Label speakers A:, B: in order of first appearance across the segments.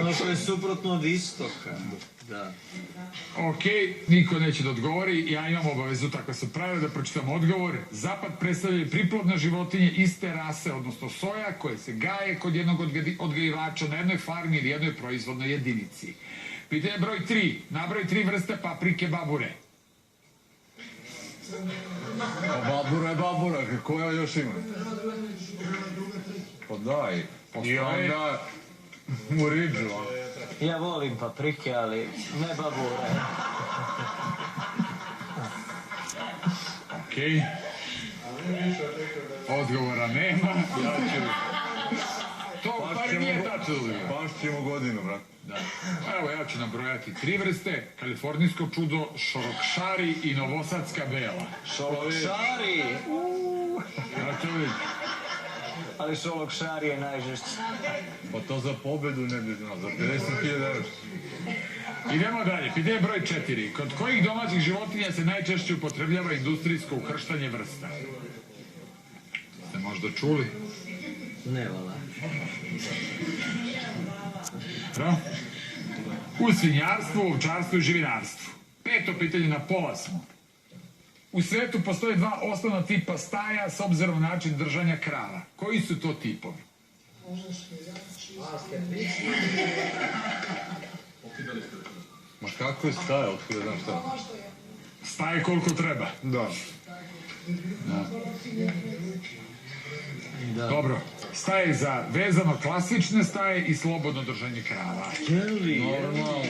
A: Ono što je suprotno od istoka. Da.
B: Ok, niko neće da odgovori, ja imam obavezu, tako se pravi, da pročitam odgovor. Zapad predstavlja priplodne životinje iste rase, odnosno soja, koje se gaje kod jednog odgajivača na jednoj farmi ili jednoj proizvodnoj jedinici. Pitanje broj 3. Nabroj 3 vrste paprike babure.
C: Babura je babura, koja još ima? Pa daj. I onda u riđu.
A: Ja volim paprike, ali ne babure.
B: Okej. Odgovora nema. Ja ću... To u stvari nije tačno.
C: Pašćemo godinu, brat.
B: Da. Evo, ja ću nabrojati 3 vrste. Kalifornijsko čudo, šorokšari i novosadska bela.
A: Šolokšari!
B: Ja ću vidjeti.
A: Ali šolokšari je najžešći.
C: Pa to za pobedu ne bi znao, za 50.000 €.
B: Idemo dalje. Pitanje broj 4. Kod kojih domaćih životinja se najčešće upotrebljava industrijsko ukrštanje vrsta? Ste možda čuli?
A: Ne vala.
B: U svinjarstvu, ovčarstvu i živinarstvu. 5. pitanje, na pola smo. U svetu postoje 2 osnovna tipa staja s obzirom na način držanja krava. Koji su to tipovi?
C: Ma kako je staja, otkud znam šta?
B: Staje koliko treba.
C: Da.
B: Dobro. Staje za vezano klasične staje i slobodno držanje krava.
C: Normalno.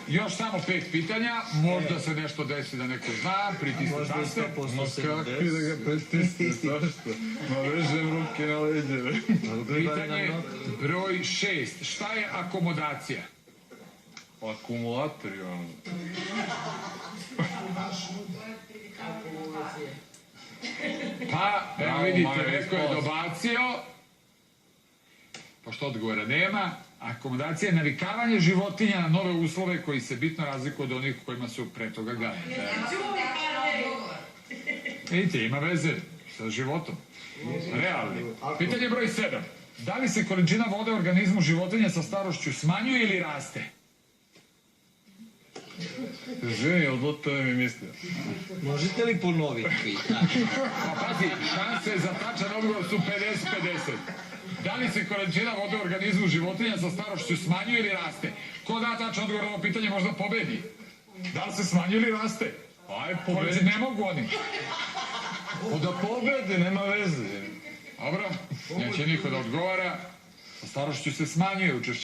B: Još samo 5 pitanja. Možda se nešto desi da neko zna. Pritisne taste.
C: Ma kakvi da ga pritisne, svašta? Ma vežem ruke na leđeve.
B: Pitanje broj 6. Šta je akomodacija?
C: Akumulator, ono.
B: Pa, evo vidite, neko je dobacio. Pošto odgovora nema. Akomodacija je navikavanje životinja na nove uslove koji se bitno razlikuju od onih kojima su pre toga gajene. Vidite, ima veze sa životom. Realni. Pitanje broj 7. Da li se količina vode u organizmu životinja sa starošću smanjuje ili raste?
C: Ženi, od to mi mislio.
A: Možete li ponoviti pitanje?
B: Pa pazi, šanse za tačan odgovor su 50-50. Da li se količina vode u organizmu životinja sa starošću smanjuje ili raste? Ko da tačan odgovor na ovo pitanje možda pobedi? Da li se smanjuje ili raste?
C: Aj, pobedi.
B: Ne mogu oni.
C: Da pobedi, nema veze.
B: Dobro, neće niko da odgovara. Sa starošću se smanjuje učešće.